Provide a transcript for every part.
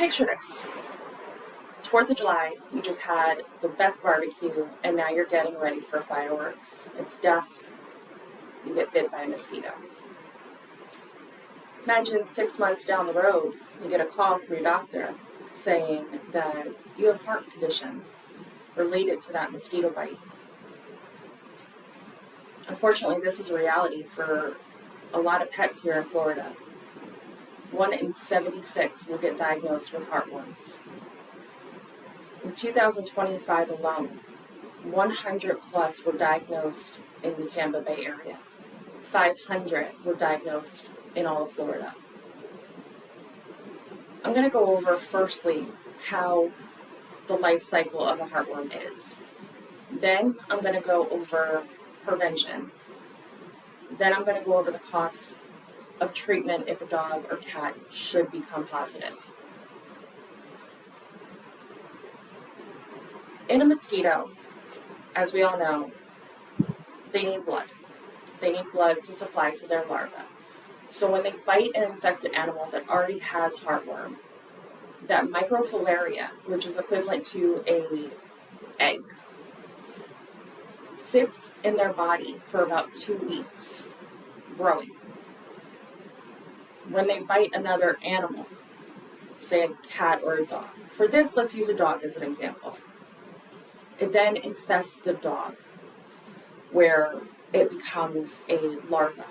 Picture this. It's 4th of July, you just had the best barbecue, and now you're getting ready for fireworks. It's dusk, you get bit by a mosquito. Imagine 6 months down the road, you get a call from your doctor saying that you have heart condition related to that mosquito bite. Unfortunately, this is a reality for a lot of pets here in Florida. 1 in 76 will get diagnosed with heartworms. In 2025 alone, 100 plus were diagnosed in the Tampa Bay area. 500 were diagnosed in all of Florida. I'm going to go over firstly how the life cycle of a heartworm is. Then I'm going to go over prevention. Then I'm going to go over the cost of treatment if a dog or cat should become positive. In a mosquito, as we all know, they need blood. They need blood to supply to their larvae. So when they bite an infected animal that already has heartworm, that microfilaria, which is equivalent to an egg, sits in their body for about 2 weeks, growing. When they bite another animal, say a cat or a dog. For this, let's use a dog as an example. It then infests the dog, where it becomes a larva.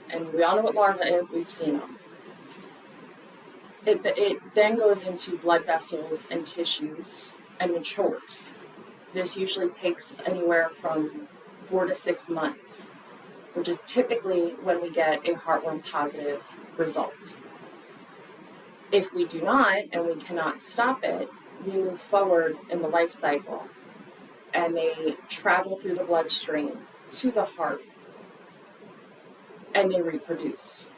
And we all know what larva is, we've seen them. It then goes into blood vessels and tissues and matures. This usually takes anywhere from 4 to 6 months, which is typically when we get a heartworm positive result. If we do not, and we cannot stop it, we move forward in the life cycle, and they travel through the bloodstream to the heart, and they reproduce,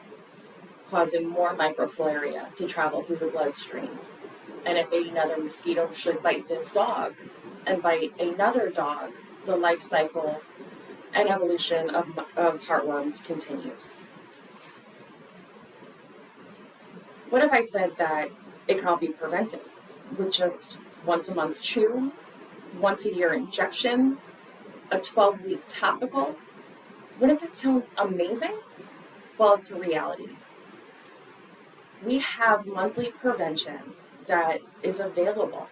causing more microfilaria to travel through the bloodstream. And if another mosquito should bite this dog and bite another dog, the life cycle and evolution of heartworms continues. What if I said that it can all be prevented with just once a month chew, once a year injection, a 12-week topical? Wouldn't that sound amazing? Well, it's a reality. We have monthly prevention that is available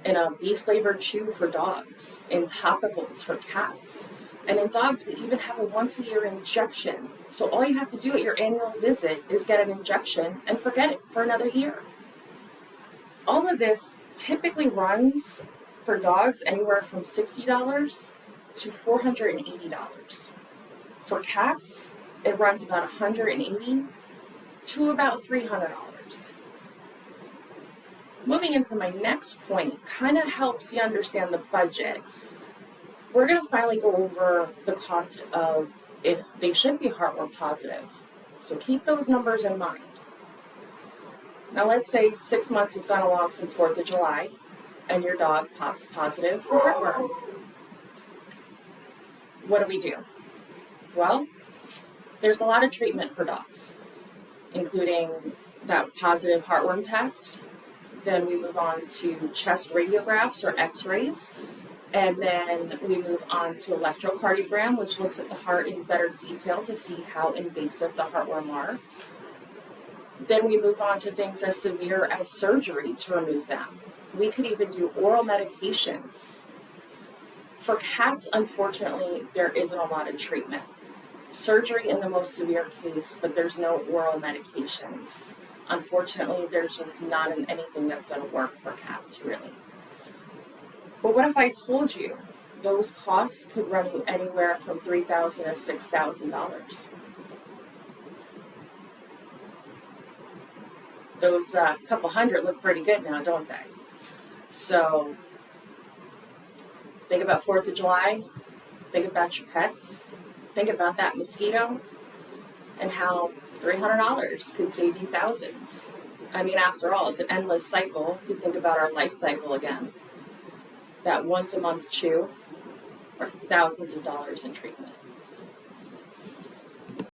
in a beef-flavored chew for dogs, in topicals for cats. And in dogs, we even have a once-a-year injection. So all you have to do at your annual visit is get an injection and forget it for another year. All of this typically runs for dogs anywhere from $60 to $480. For cats, it runs about $180 to about $300. Moving into my next point kind of helps you understand the budget. We're going to finally go over the cost of if they should be heartworm positive. So keep those numbers in mind. Now let's say 6 months has gone along since 4th of July and your dog pops positive for heartworm. What do? Well, there's a lot of treatment for dogs, including that positive heartworm test. Then we move on to chest radiographs or x-rays. And then we move on to electrocardiogram, which looks at the heart in better detail to see how invasive the heartworm are. Then we move on to things as severe as surgery to remove them. We could even do oral medications. For cats, unfortunately, there isn't a lot of treatment. Surgery in the most severe case, but there's no oral medications. Unfortunately, there's just not anything that's going to work for cats, really. But what if I told you those costs could run you anywhere from $3,000 to $6,000? Those couple hundred look pretty good now, don't they? So think about 4th of July, think about your pets, think about that mosquito, and how $300 could save you thousands. I mean, after all, it's an endless cycle. If you think about our life cycle again, that once a month chew, or thousands of dollars in treatment.